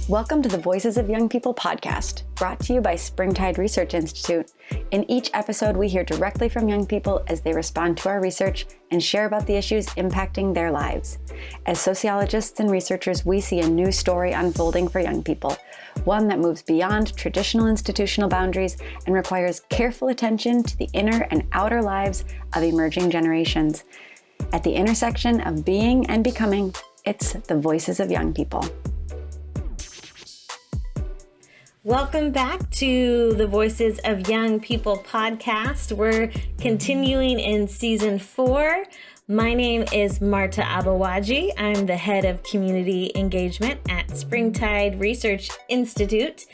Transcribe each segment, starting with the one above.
Welcome to the Voices of Young People podcast, brought to you by Springtide Research Institute. In each episode, we hear directly from young people as they respond to our research and share about the issues impacting their lives. As sociologists and researchers, we see a new story unfolding for young people, one that moves beyond traditional institutional boundaries and requires careful attention to the inner and outer lives of emerging generations. At the intersection of being and becoming, it's the Voices of Young People. Welcome back to the Voices of Young People podcast. We're continuing in season 4. My name is Marta Abawaji. I'm the head of community engagement at Springtide Research Institute.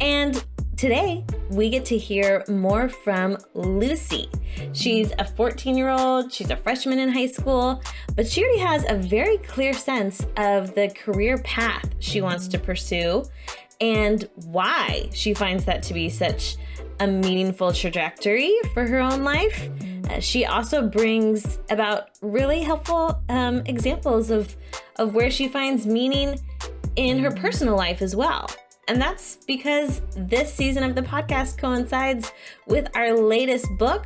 And today we get to hear more from Lucy. She's a 14-year-old, she's a freshman in high school, but she already has a very clear sense of the career path she wants to pursue and why she finds that to be such a meaningful trajectory for her own life. She also brings about really helpful examples of where she finds meaning in her personal life as well. And that's because this season of the podcast coincides with our latest book,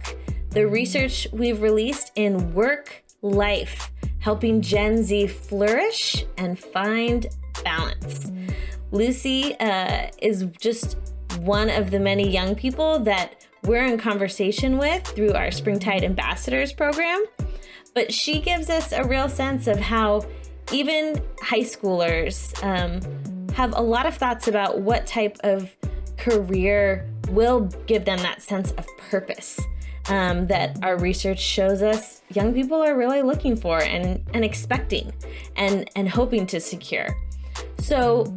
the research we've released in Work Life, helping Gen Z flourish and find balance. Lucy is just one of the many young people that we're in conversation with through our Springtide Ambassadors program, but she gives us a real sense of how even high schoolers have a lot of thoughts about what type of career will give them that sense of purpose that our research shows us young people are really looking for and expecting and hoping to secure. So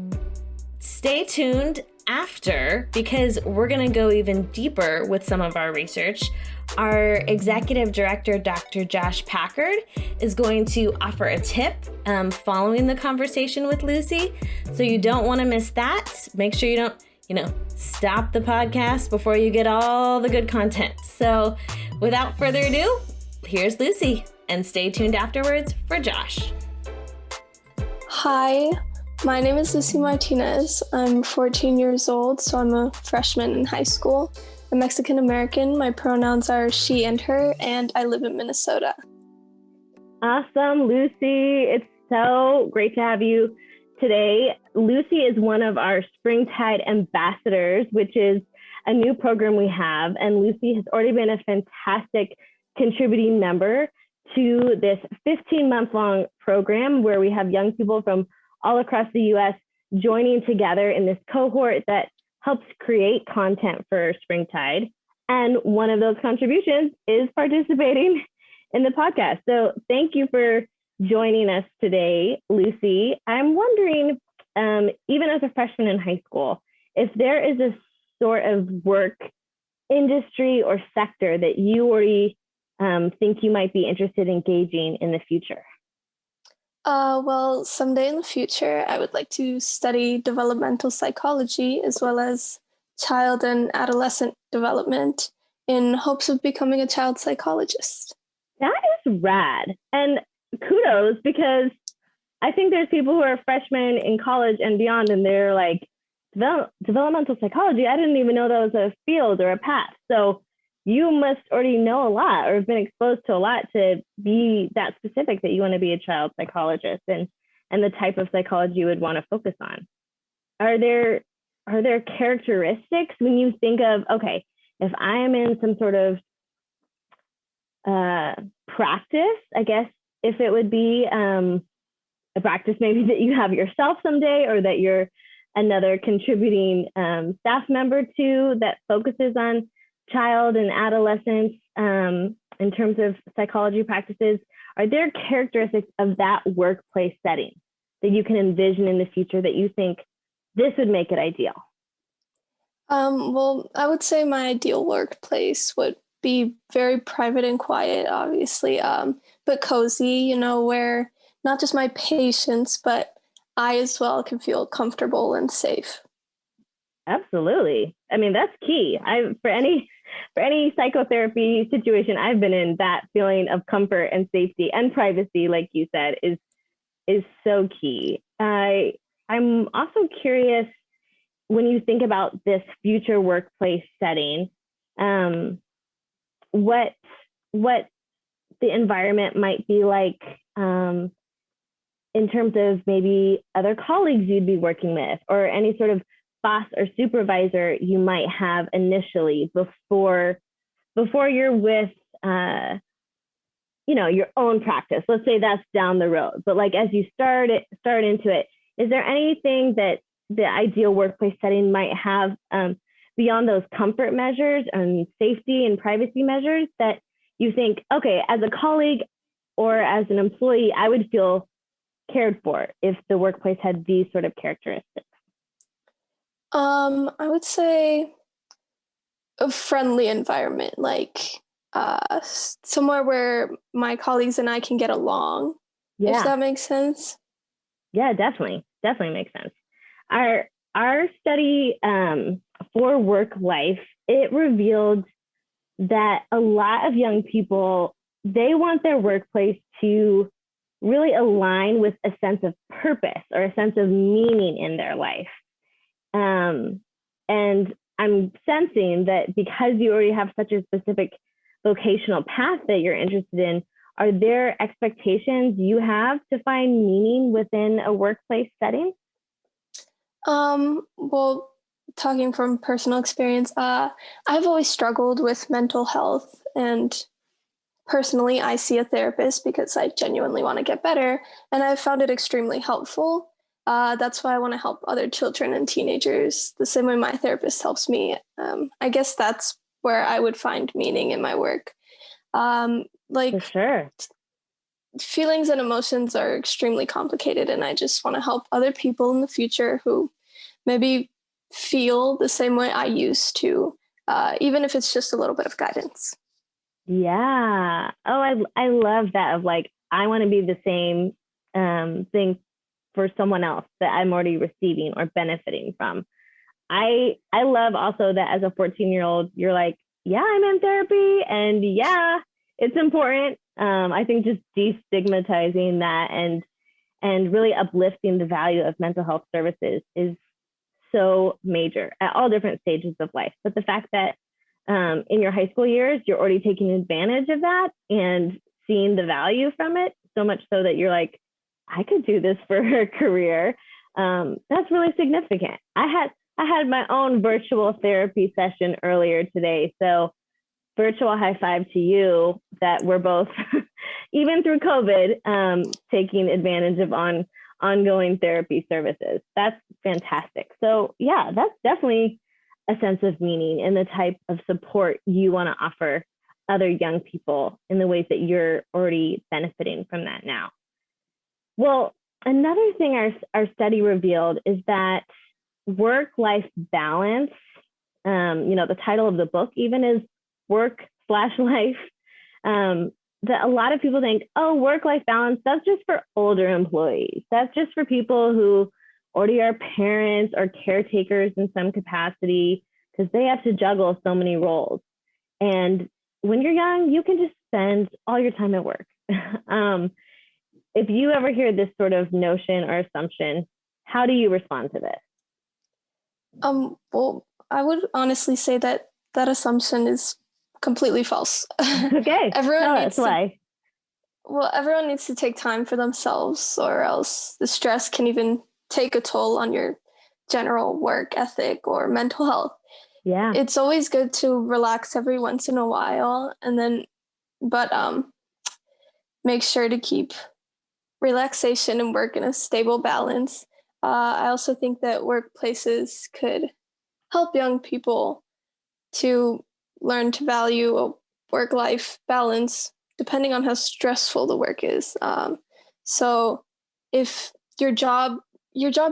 stay tuned after, because we're going to go even deeper with some of our research. Our executive director, Dr. Josh Packard, is going to offer a tip following the conversation with Lucy. So you don't want to miss that. Make sure you don't, stop the podcast before you get all the good content. So without further ado, here's Lucy, and stay tuned afterwards for Josh. Hi. My name is Lucy Martinez. I'm 14 years old, so I'm a freshman in high school. I'm Mexican American. My pronouns are she and her, and I live in Minnesota. Awesome, Lucy. It's so great to have you today. Lucy is one of our Springtide Ambassadors, which is a new program we have, and Lucy has already been a fantastic contributing member to this 15-month-long program where we have young people from all across the U.S. joining together in this cohort that helps create content for Springtide. And one of those contributions is participating in the podcast. So thank you for joining us today, Lucy. I'm wondering, even as a freshman in high school, if there is a sort of work industry or sector that you already think you might be interested in engaging in the future. Well, someday in the future, I would like to study developmental psychology as well as child and adolescent development in hopes of becoming a child psychologist. That is rad. And kudos, because I think there's people who are freshmen in college and beyond, and they're like, developmental psychology, I didn't even know that was a field or a path. So you must already know a lot or have been exposed to a lot to be that specific that you want to be a child psychologist and the type of psychology you would want to focus on. Are there characteristics when you think of, okay, if I am in some sort of practice, I guess if it would be a practice maybe that you have yourself someday or that you're another contributing staff member to that focuses on child and adolescents in terms of psychology practices, are there characteristics of that workplace setting that you can envision in the future that you think this would make it ideal? Well, I would say my ideal workplace would be very private and quiet, obviously, but cozy, where not just my patients, but I as well can feel comfortable and safe. Absolutely. I mean, that's key. For any psychotherapy situation I've been in, that feeling of comfort and safety and privacy, like you said, is so key. I'm also curious, when you think about this future workplace setting, what the environment might be like in terms of maybe other colleagues you'd be working with, or any sort of boss or supervisor you might have initially before you're with your own practice. Let's say that's down the road, but like as you start into it, is there anything that the ideal workplace setting might have beyond those comfort measures and safety and privacy measures that you think, okay, as a colleague or as an employee, I would feel cared for if the workplace had these sort of characteristics? I would say a friendly environment, like somewhere where my colleagues and I can get along, if that makes sense. Yeah, definitely makes sense. Our study for work life, it revealed that a lot of young people, they want their workplace to really align with a sense of purpose or a sense of meaning in their life. And I'm sensing that because you already have such a specific vocational path that you're interested in, are there expectations you have to find meaning within a workplace setting? Well, talking from personal experience, I've always struggled with mental health, and personally, I see a therapist because I genuinely want to get better, and I've found it extremely helpful. That's why I want to help other children and teenagers the same way my therapist helps me. I guess that's where I would find meaning in my work. For sure. Feelings and emotions are extremely complicated, and I just want to help other people in the future who maybe feel the same way I used to, even if it's just a little bit of guidance. Yeah. Oh, I love that, of like, I want to be the same thing for someone else that I'm already receiving or benefiting from. I love also that as a 14-year-old, you're like, yeah, I'm in therapy, and yeah, it's important. I think just destigmatizing that and really uplifting the value of mental health services is so major at all different stages of life. But the fact that in your high school years, you're already taking advantage of that and seeing the value from it, so much so that you're like, I could do this for a career. That's really significant. I had my own virtual therapy session earlier today. So virtual high five to you that we're both, even through COVID, taking advantage of ongoing therapy services. That's fantastic. So yeah, that's definitely a sense of meaning in the type of support you want to offer other young people in the ways that you're already benefiting from that now. Well, another thing our study revealed is that work-life balance, the title of the book even is work/life, that a lot of people think, oh, work-life balance, that's just for older employees. That's just for people who already are parents or caretakers in some capacity, because they have to juggle so many roles. And when you're young, you can just spend all your time at work. If you ever hear this sort of notion or assumption, how do you respond to this? Well, I would honestly say that assumption is completely false. Okay, everyone needs to take time for themselves, or else the stress can even take a toll on your general work ethic or mental health. Yeah. It's always good to relax every once in a while, but make sure to keep relaxation and work in a stable balance. I also think that workplaces could help young people to learn to value a work-life balance depending on how stressful the work is. So if your job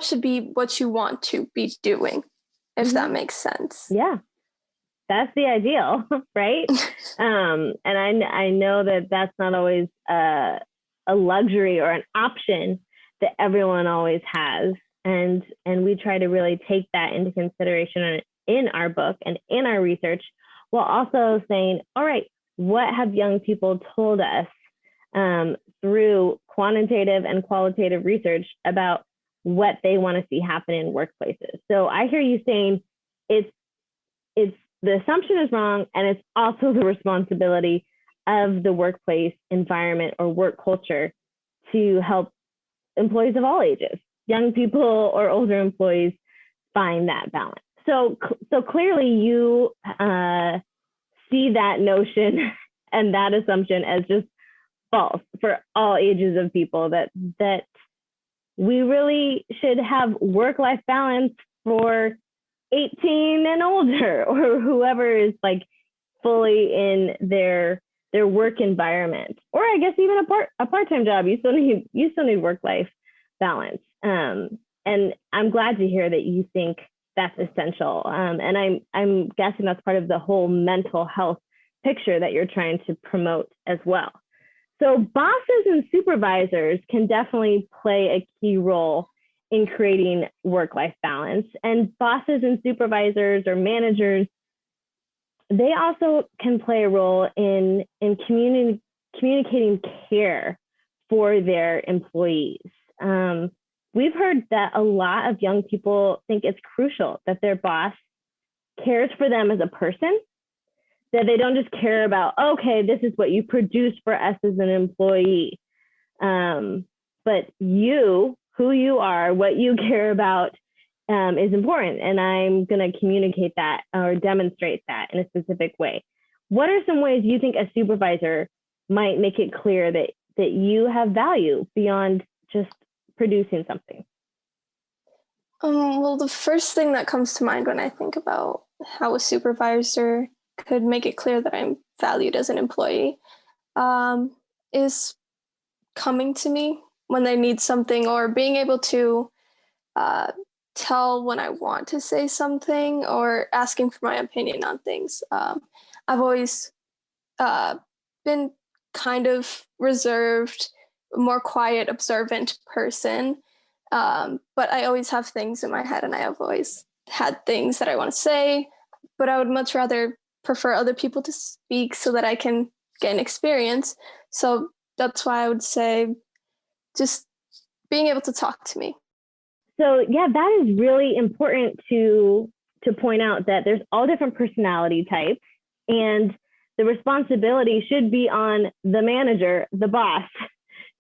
should be what you want to be doing, if that makes sense. Yeah, that's the ideal, right? And I know that that's not always a luxury or an option that everyone always has. And we try to really take that into consideration in our book and in our research, while also saying, all right, what have young people told us through quantitative and qualitative research about what they want to see happen in workplaces. So I hear you saying it's the assumption is wrong, and it's also the responsibility of the workplace environment or work culture to help employees of all ages, young people or older employees, find that balance. So clearly you see that notion and that assumption as just false for all ages of people, that we really should have work-life balance for 18 and older, or whoever is like fully in their work environment, or I guess even a part-time job. You still need work-life balance. And I'm glad to hear that you think that's essential. And I'm guessing that's part of the whole mental health picture that you're trying to promote as well. So bosses and supervisors can definitely play a key role in creating work-life balance. And bosses and supervisors or managers, they also can play a role in communicating care for their employees. We've heard that a lot of young people think it's crucial that their boss cares for them as a person, that they don't just care about, okay, this is what you produce for us as an employee. But you, who you are, what you care about is important. And I'm going to communicate that or demonstrate that in a specific way. What are some ways you think a supervisor might make it clear that you have value beyond just producing something? Well, the first thing that comes to mind when I think about how a supervisor could make it clear that I'm valued as an employee is coming to me when they need something, or being able to tell when I want to say something, or asking for my opinion on things. I've always been kind of reserved, more quiet, observant person. But I always have things in my head, and I have always had things that I want to say, but I would much rather prefer other people to speak so that I can gain experience. So that's why I would say just being able to talk to me. So yeah, that is really important to point out, that there's all different personality types, and the responsibility should be on the manager, the boss,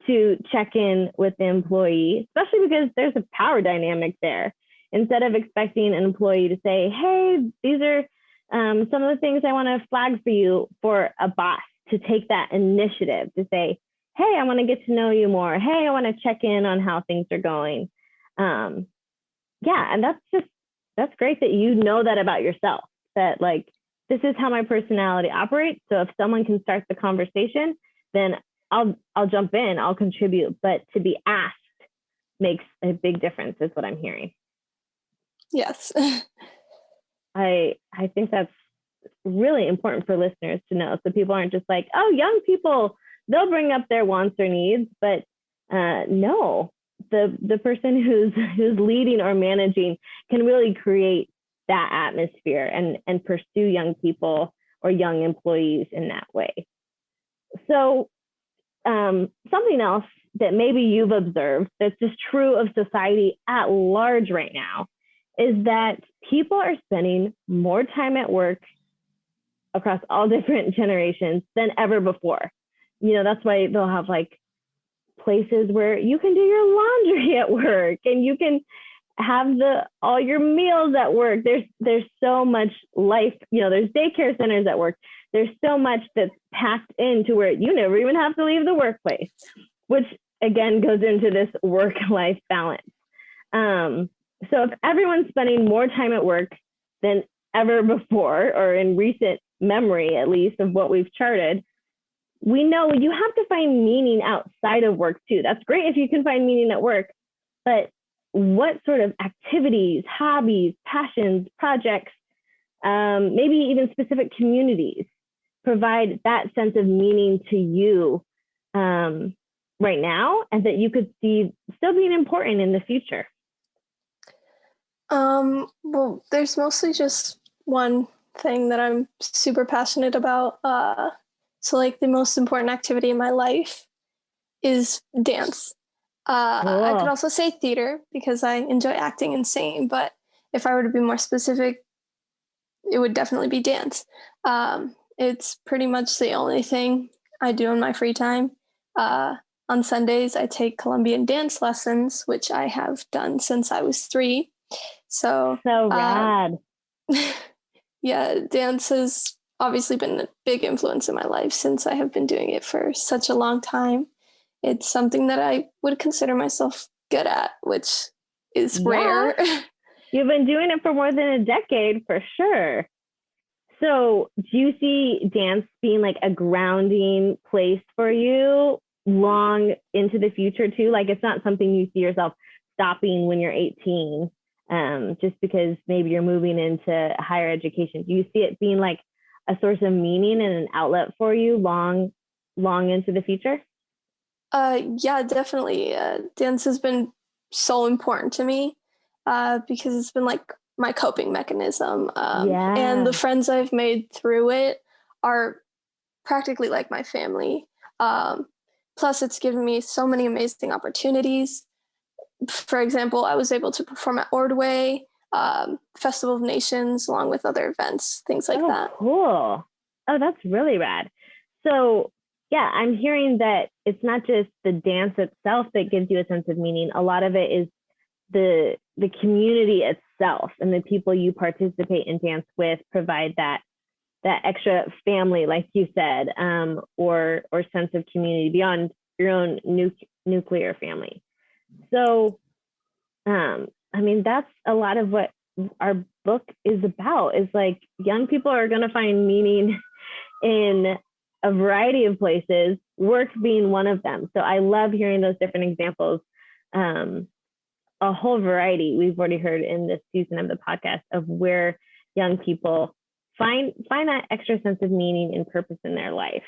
to check in with the employee, especially because there's a power dynamic there. Instead of expecting an employee to say, hey, these are some of the things I want to flag for you, for a boss to take that initiative to say, hey, I want to get to know you more. Hey, I want to check in on how things are going. Yeah, and that's great that you know that about yourself, that like, this is how my personality operates. So if someone can start the conversation, then I'll jump in, I'll contribute, but to be asked makes a big difference, is what I'm hearing. Yes. I think that's really important for listeners to know, so people aren't just like, oh, young people, they'll bring up their wants or needs, but no, the person who's leading or managing can really create that atmosphere and pursue young people or young employees in that way. So something else that maybe you've observed that's just true of society at large right now is that people are spending more time at work across all different generations than ever before. You know, that's why they'll have like places where you can do your laundry at work, and you can have all your meals at work. There's so much life, you know, there's daycare centers at work. There's so much that's packed into where you never even have to leave the workplace, which again goes into this work-life balance. So if everyone's spending more time at work than ever before, or in recent memory, at least, of what we've charted, we know you have to find meaning outside of work too. That's great if you can find meaning at work, but what sort of activities, hobbies, passions, projects, maybe even specific communities provide that sense of meaning to you right now, and that you could see still being important in the future? Well, there's mostly just one thing that I'm super passionate about. So like the most important activity in my life is dance. I could Cool. also say theater because I enjoy acting and singing, but if I were to be more specific, it would definitely be dance. It's pretty much the only thing I do in my free time. Uh, on Sundays, I take Colombian dance lessons, which I have done since I was 3. So, So uh, rad. yeah, dance has obviously been a big influence in my life since I have been doing it for such a long time. It's something that I would consider myself good at, which is Yeah. rare. You've been doing it for more than a decade for sure. So, do you see dance being like a grounding place for you long into the future too? Like, it's not something you see yourself stopping when you're 18, just because maybe you're moving into higher education. Do you see it being like a source of meaning and an outlet for you long into the future? Yeah, definitely. Dance has been so important to me because it's been like my coping mechanism. And the Yeah. friends I've made through it are practically like my family. Um, Plus, it's given me so many amazing opportunities. For example, I was able to perform at Ordway, Festival of Nations, along with other events, things like Oh, that. cool. Oh, that's really rad. So, yeah, I'm hearing that it's not just the dance itself that gives you a sense of meaning. A lot of it is the community itself and the people you participate in dance with provide that extra family, like you said, or sense of community beyond your own nuclear family. So, I mean, that's a lot of what our book is about. Is like young people are going to find meaning in a variety of places, work being one of them. So I love hearing those different examples. A whole variety we've already heard in this season of the podcast of where young people find that extra sense of meaning and purpose in their life.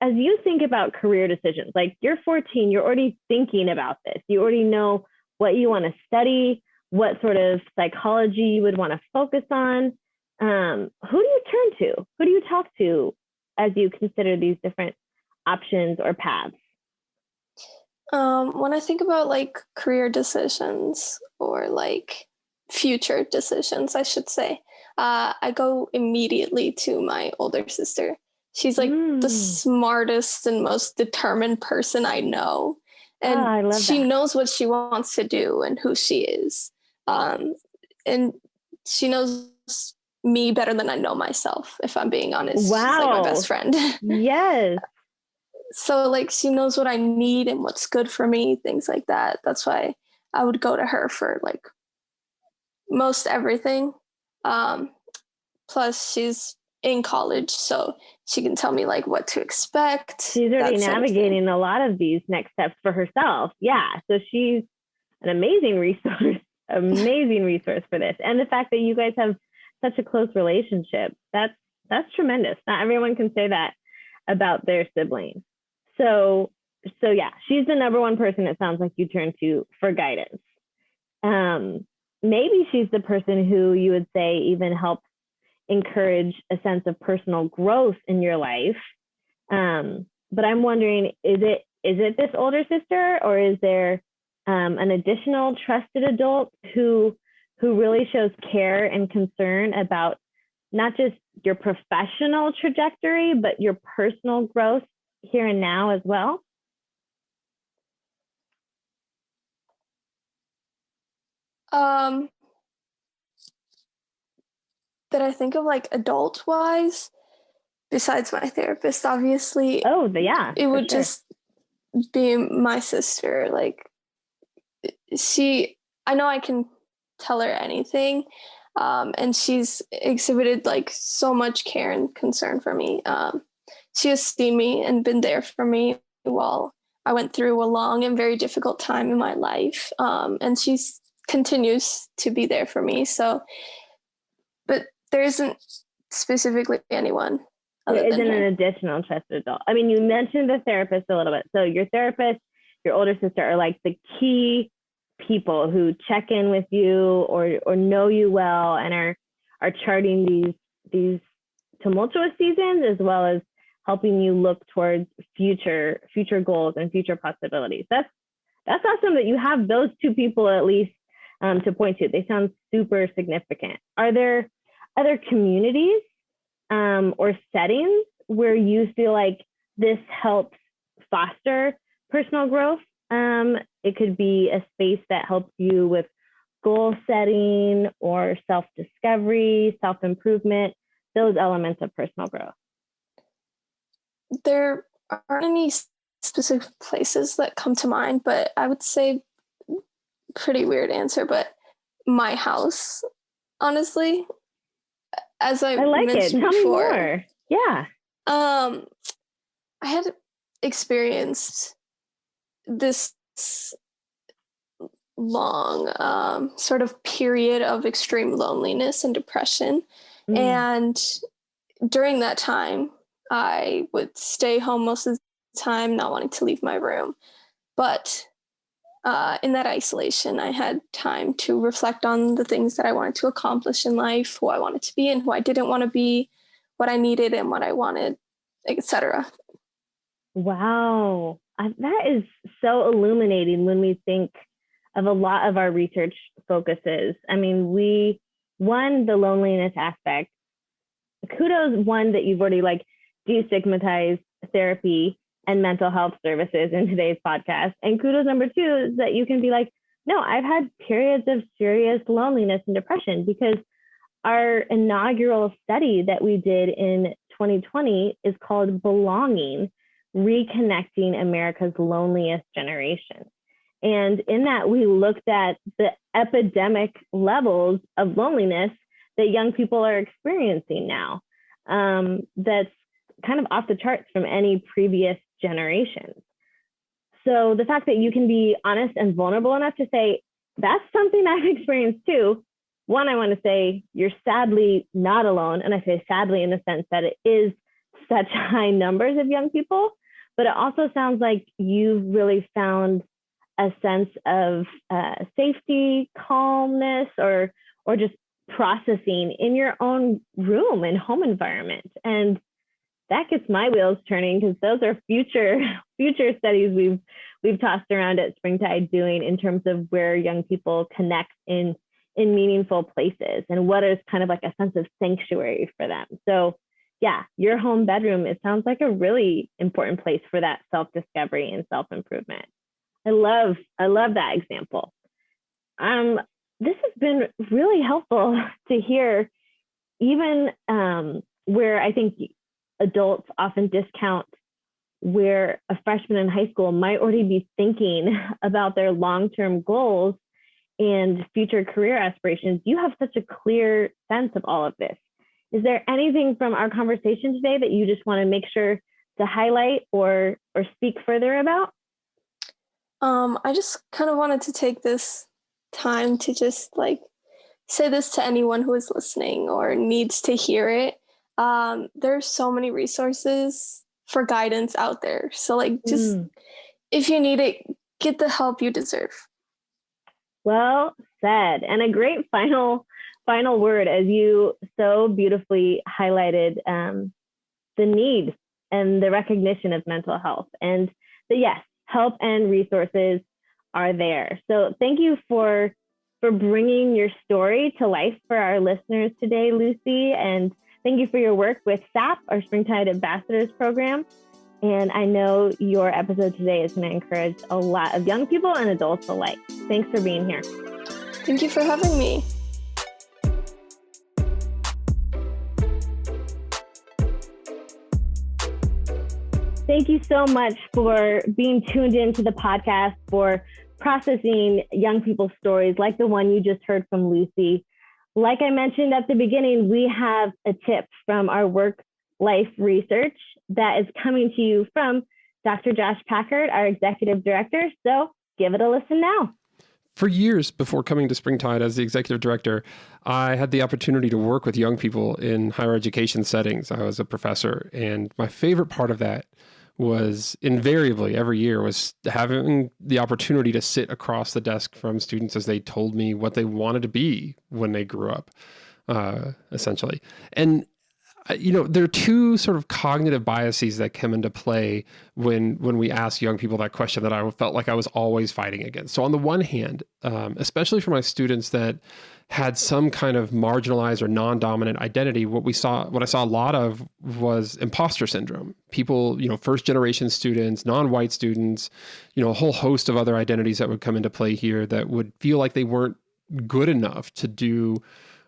As you think about career decisions, like you're 14, you're already thinking about this. You already know what you want to study, what sort of psychology you would want to focus on. Who do you turn to? Who do you talk to as you consider these different options or paths? When I think about like career decisions or like future decisions, I should say, I go immediately to my older sister. She's like the Mm. smartest and most determined person I know. Oh, And I love she that. knows what she wants to do and who she is. Um, and she knows me better than I know myself, if I'm being honest. She's like my best Wow. friend. Yes. So like she knows what I need and what's good for me, things like that. That's why I would go to her for like most everything. Um, Plus she's in college, so she can tell me like what to expect, She's already that sort of thing. navigating a lot of these next steps for herself. Yeah. So she's an amazing resource, amazing resource for this. And the fact that you guys have such a close relationship, that's tremendous. Not everyone can say that about their sibling. So yeah, she's the number one person it sounds like you turn to for guidance. Maybe she's the person who you would say even helps encourage a sense of personal growth in your life. But I'm wondering, is it this older sister, or is there an additional trusted adult who really shows care and concern about not just your professional trajectory, but your personal growth here and now as well? Um, that I think of like adult wise, besides my therapist, obviously, Oh, yeah, it for would sure. just be my sister. Like I know I can tell her anything. And she's exhibited like so much care and concern for me. She has seen me and been there for me while I went through a long and very difficult time in my life. And she continues to be there for me. So, but there isn't specifically anyone There other isn't than an her. additional trusted adult. I mean, you mentioned the therapist a little bit. So your therapist, your older sister are like the key people who check in with you or know you well and are charting these tumultuous seasons as well as helping you look towards future goals and future possibilities. that's awesome that you have those two people at least to point to. They sound super significant. Are there other communities or settings where you feel like this helps foster personal growth? It could be a space that helps you with goal setting or self-discovery, self-improvement, those elements of personal growth. There aren't any specific places that come to mind, but I would say, pretty weird answer, but my house, honestly, as I like mentioned it. Tell before, me more. Yeah. I had experienced this long sort of period of extreme loneliness and depression. And during that time, I would stay home most of the time, not wanting to leave my room. But in that isolation, I had time to reflect on the things that I wanted to accomplish in life, who I wanted to be and who I didn't want to be, what I needed and what I wanted, etc. Wow. That is so illuminating when we think of a lot of our research focuses. I mean, the loneliness aspect. Kudos, one, that you've already destigmatized therapy and mental health services in today's podcast. And kudos number two is that you can be like, no, I've had periods of serious loneliness and depression, because our inaugural study that we did in 2020 is called Belonging, Reconnecting America's Loneliest Generation. And in that, we looked at the epidemic levels of loneliness that young people are experiencing now. That's kind of off the charts from any previous generations. So the fact that you can be honest and vulnerable enough to say, that's something I've experienced too. One, I want to say you're sadly not alone. And I say sadly in the sense that it is such high numbers of young people, but it also sounds like you've really found a sense of safety, calmness, or just processing in your own room and home environment. And that gets my wheels turning, because those are future studies we've tossed around at Springtide doing in terms of where young people connect in meaningful places and what is kind of like a sense of sanctuary for them. So yeah, your home bedroom, it sounds like a really important place for that self-discovery and self-improvement. I love that example. This has been really helpful to hear, even where I think adults often discount where a freshman in high school might already be thinking about their long-term goals and future career aspirations. You have such a clear sense of all of this. Is there anything from our conversation today that you just want to make sure to highlight or speak further about? I just kind of wanted to take this time to just say this to anyone who is listening or needs to hear it. There's so many resources for guidance out there. So just if you need it, get the help you deserve. Well said. And a great final word, as you so beautifully highlighted the need and the recognition of mental health, and yes, help and resources are there. So thank you for bringing your story to life for our listeners today, Lucy. And thank you for your work with SAP, our Springtide Ambassadors program. And I know your episode today is going to encourage a lot of young people and adults alike. Thanks for being here. Thank you for having me. Thank you so much for being tuned into the podcast, for processing young people's stories like the one you just heard from Lucy. Like I mentioned at the beginning, we have a tip from our work-life research that is coming to you from Dr. Josh Packard, our executive director. So give it a listen now. For years before coming to Springtide as the executive director, I had the opportunity to work with young people in higher education settings. I was a professor, and my favorite part of that was invariably every year was having the opportunity to sit across the desk from students as they told me what they wanted to be when they grew up, essentially. And there are two sort of cognitive biases that come into play when we ask young people that question that I felt like I was always fighting against. So on the one hand, especially for my students that had some kind of marginalized or non-dominant identity, what I saw a lot of was imposter syndrome. People, first generation students, non-white students, a whole host of other identities that would come into play here that would feel like they weren't good enough to do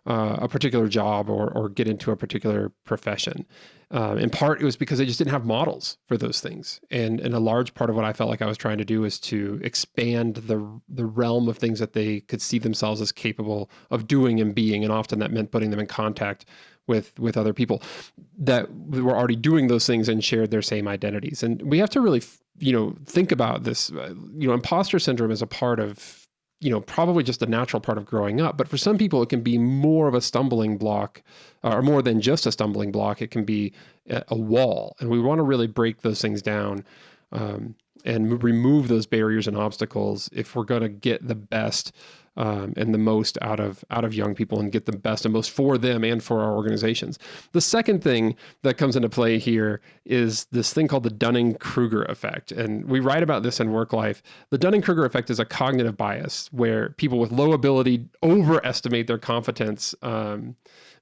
a particular job or get into a particular profession. In part, it was because they just didn't have models for those things. And a large part of what I felt like I was trying to do is to expand the realm of things that they could see themselves as capable of doing and being. And often that meant putting them in contact with other people that were already doing those things and shared their same identities. And we have to really, think about this. Imposter syndrome is a part of probably just a natural part of growing up. But for some people, it can be more of a stumbling block, or more than just a stumbling block. It can be a wall. And we want to really break those things down and remove those barriers and obstacles if we're going to get the best and the most out of young people and get the best and most for them and for our organizations. The second thing that comes into play here is this thing called the Dunning-Kruger effect. And we write about this in Work Life. The Dunning-Kruger effect is a cognitive bias where people with low ability overestimate their competence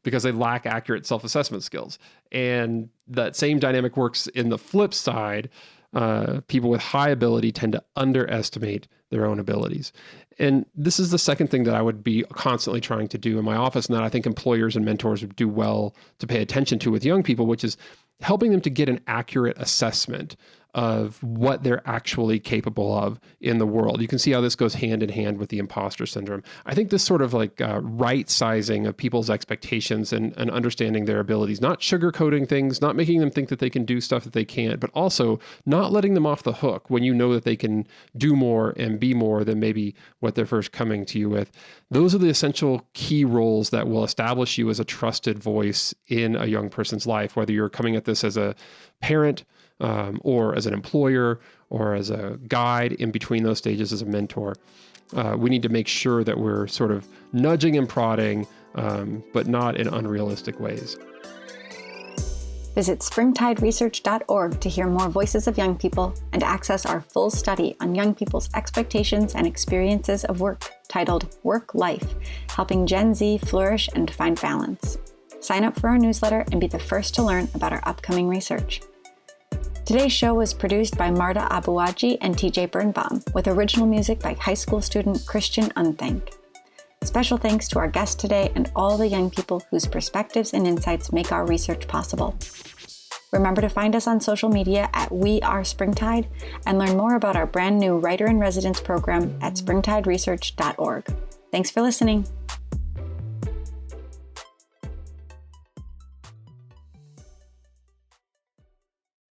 because they lack accurate self-assessment skills. And that same dynamic works in the flip side. People with high ability tend to underestimate their own abilities. And this is the second thing that I would be constantly trying to do in my office, and that I think employers and mentors would do well to pay attention to with young people, which is helping them to get an accurate assessment of what they're actually capable of in the world. You can see how this goes hand in hand with the imposter syndrome. I think this sort of right sizing of people's expectations and understanding their abilities, not sugarcoating things, not making them think that they can do stuff that they can't, but also not letting them off the hook when you know that they can do more and be more than maybe what they're first coming to you with. Those are the essential key roles that will establish you as a trusted voice in a young person's life, whether you're coming at this as a parent, or as an employer, or as a guide in between those stages as a mentor. We need to make sure that we're sort of nudging and prodding, but not in unrealistic ways. Visit springtideresearch.org to hear more voices of young people and access our full study on young people's expectations and experiences of work, titled Work Life, Helping Gen Z Flourish and Find Balance. Sign up for our newsletter and be the first to learn about our upcoming research. Today's show was produced by Marta Abuwaji and TJ Birnbaum, with original music by high school student Christian Unthank. Special thanks to our guest today and all the young people whose perspectives and insights make our research possible. Remember to find us on social media at We Are Springtide and learn more about our brand new Writer in Residence program at springtideresearch.org. Thanks for listening.